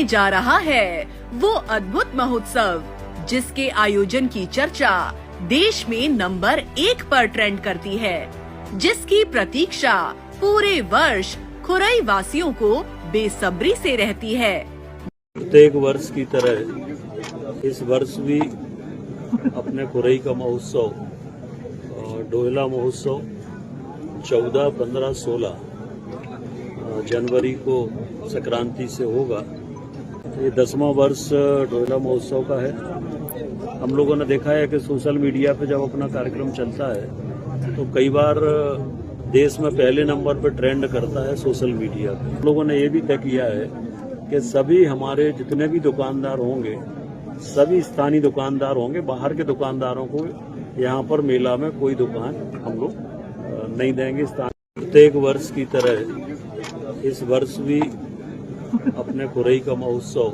होने जा रहा है वो अद्भुत महोत्सव, जिसके आयोजन की चर्चा देश में नंबर 1 पर ट्रेंड करती है, जिसकी प्रतीक्षा पूरे वर्ष खुरई वासियों को बेसब्री से रहती है। प्रत्येक वर्ष की तरह इस वर्ष भी अपने खुरई का महोत्सव डोहला महोत्सव 14, 15, 16 जनवरी को संक्रांति से होगा। ये 10वां वर्ष डोहला महोत्सव का है। हम लोगों ने देखा है कि सोशल मीडिया पे जब अपना कार्यक्रम चलता है तो कई बार देश में पहले नंबर पर ट्रेंड करता है सोशल मीडिया पे। हम लोगों ने ये भी तय किया है कि सभी हमारे जितने भी दुकानदार होंगे, सभी स्थानीय दुकानदार होंगे, बाहर के दुकानदारों को यहाँ पर मेला में कोई दुकान हम लोग नहीं देंगे। प्रत्येक वर्ष की तरह इस वर्ष भी अपने खुरई का महोत्सव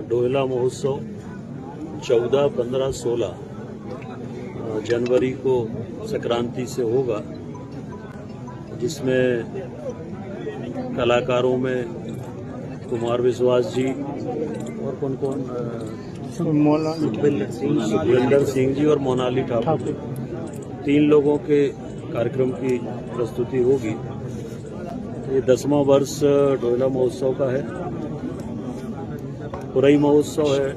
डोहला महोत्सव 14, 15, 16 जनवरी को संक्रांति से होगा, जिसमें कलाकारों में कुमार विश्वास जी और कौन सुखविंदर सिंह जी और मोनाली ठाकुर, 3 लोगों के कार्यक्रम की प्रस्तुति होगी। ये 10वां वर्ष डोहला महोत्सव का है। खुरई महोत्सव है,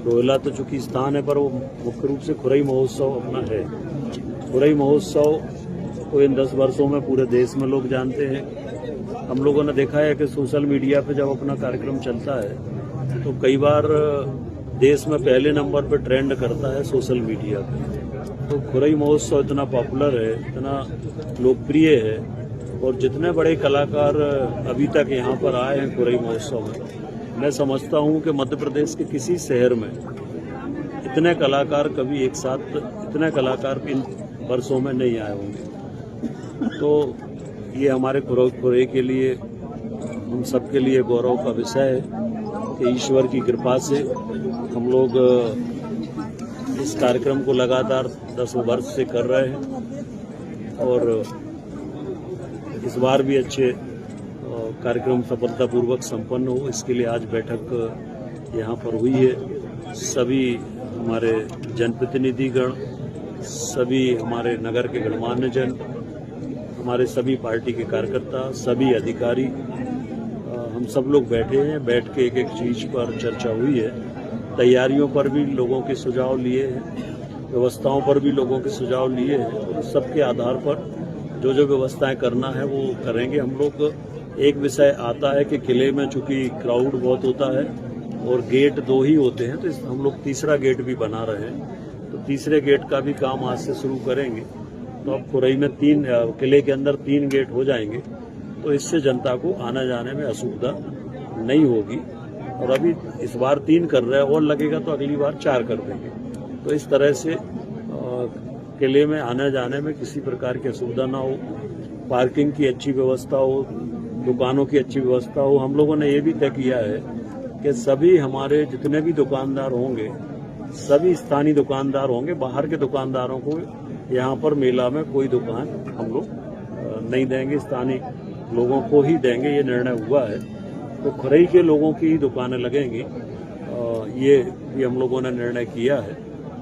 डोहला तो चूंकि स्थान है पर वो मुख्य रूप से खुरई महोत्सव अपना है। खुरई महोत्सव को इन 10 वर्षों में पूरे देश में लोग जानते हैं। हम लोगों ने देखा है कि सोशल मीडिया पे जब अपना कार्यक्रम चलता है तो कई बार देश में पहले नंबर पर ट्रेंड करता है सोशल मीडिया पे। तो खुरई महोत्सव इतना पॉपुलर है, इतना लोकप्रिय है, और जितने बड़े कलाकार अभी तक यहाँ पर आए हैं खुरई महोत्सव में, मैं समझता हूँ कि मध्य प्रदेश के किसी शहर में इतने कलाकार कभी एक साथ इतने कलाकार इन वर्षों में नहीं आए होंगे। तो ये हमारे खुरई के लिए, हम सबके लिए गौरव का विषय है कि ईश्वर की कृपा से हम लोग इस कार्यक्रम को लगातार 10 वर्ष से कर रहे हैं, और इस बार भी अच्छे कार्यक्रम सफलतापूर्वक संपन्न हो, इसके लिए आज बैठक यहाँ पर हुई है। सभी हमारे जनप्रतिनिधिगण, सभी हमारे नगर के गणमान्य जन, हमारे सभी पार्टी के कार्यकर्ता, सभी अधिकारी, हम सब लोग बैठे हैं। बैठ के एक चीज पर चर्चा हुई है। तैयारियों पर भी लोगों के सुझाव लिए हैं, व्यवस्थाओं पर भी लोगों के सुझाव लिए हैं, और सबके आधार पर जो जो व्यवस्थाएं करना है वो करेंगे। हम लोग एक विषय आता है कि किले में चूंकि क्राउड बहुत होता है और गेट 2 ही होते हैं, तो हम लोग तीसरा गेट भी बना रहे हैं। तो तीसरे गेट का भी काम आज से शुरू करेंगे। तो अब खुरई में किले के अंदर 3 गेट हो जाएंगे, तो इससे जनता को आने जाने में असुविधा नहीं होगी। और अभी इस बार 3 कर रहे हैं, और लगेगा तो अगली बार 4 कर देंगे। तो इस तरह से किले में आने जाने में किसी प्रकार की असुविधा ना हो, पार्किंग की अच्छी व्यवस्था हो, दुकानों की अच्छी व्यवस्था हो। हम लोगों ने ये भी तय किया है कि सभी हमारे जितने भी दुकानदार होंगे, सभी स्थानीय दुकानदार होंगे, बाहर के दुकानदारों को यहाँ पर मेला में कोई दुकान हम लोग नहीं देंगे, स्थानीय लोगों को ही देंगे। ये निर्णय हुआ है। तो खुरई के लोगों की ही दुकानें लगेंगी, ये भी हम लोगों ने निर्णय किया है।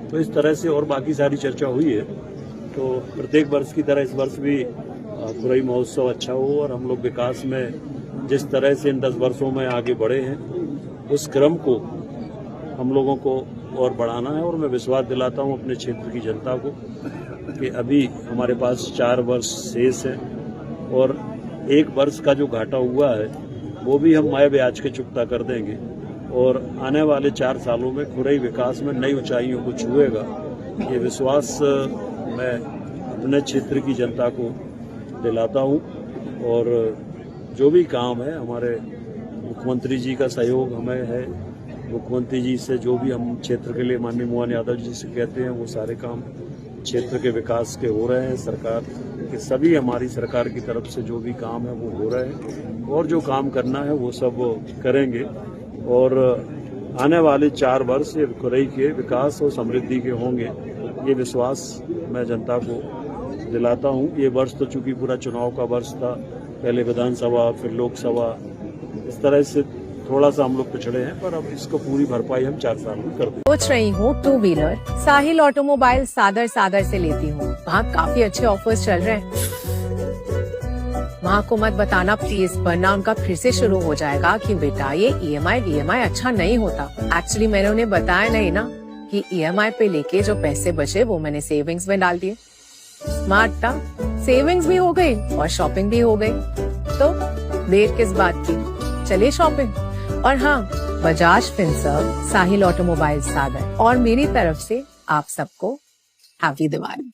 तो इस तरह से और बाकी सारी चर्चा हुई है। तो प्रत्येक वर्ष की तरह इस वर्ष भी खुरई महोत्सव अच्छा हो, और हम लोग विकास में जिस तरह से इन 10 वर्षों में आगे बढ़े हैं, उस क्रम को हम लोगों को और बढ़ाना है। और मैं विश्वास दिलाता हूं अपने क्षेत्र की जनता को कि अभी हमारे पास 4 वर्ष शेष है, और 1 वर्ष का जो घाटा हुआ है वो भी हम माय ब्याज के चुकता कर देंगे, और आने वाले 4 सालों में खुरई विकास में नई ऊंचाइयों को छुएगा। ये विश्वास मैं अपने क्षेत्र की जनता को दिलाता हूं। और जो भी काम है, हमारे मुख्यमंत्री जी का सहयोग हमें है। मुख्यमंत्री जी से जो भी हम क्षेत्र के लिए माननीय मोहन यादव जी से कहते हैं, वो सारे काम क्षेत्र के विकास के हो रहे हैं। सरकार के सभी, हमारी सरकार की तरफ से जो भी काम है वो हो रहे हैं, और जो काम करना है वो सब करेंगे। और आने वाले 4 वर्ष ये खुरई के विकास और समृद्धि के होंगे, ये विश्वास मैं जनता को दिलाता हूँ। ये वर्ष तो चूंकि पूरा चुनाव का वर्ष था, पहले विधानसभा फिर लोकसभा, इस तरह से थोड़ा सा हम लोग पिछड़े हैं, पर अब इसको पूरी भरपाई हम 4 साल में कर देंगे। सोच रही हूँ 2 व्हीलर साहिल ऑटोमोबाइल सादर से लेती हूँ। वहाँ काफी अच्छे ऑफर्स चल रहे हैं। माँ को मत बताना प्लीज, वरना उनका फिर से शुरू हो जाएगा कि बेटा ये EMI अच्छा नहीं होता। एक्चुअली मैंने उन्हें बताया नहीं ना कि EMI पे लेके जो पैसे बचे वो मैंने सेविंग्स में डाल दिए। स्मार्ट था, सेविंग्स भी हो गई और शॉपिंग भी हो गई। तो देर किस बात की, चलिए शॉपिंग। और हाँ, बजाज फिनसर्व साहिल ऑटोमोबाइल सादर और मेरी तरफ से आप सबको हैप्पी दिवाली।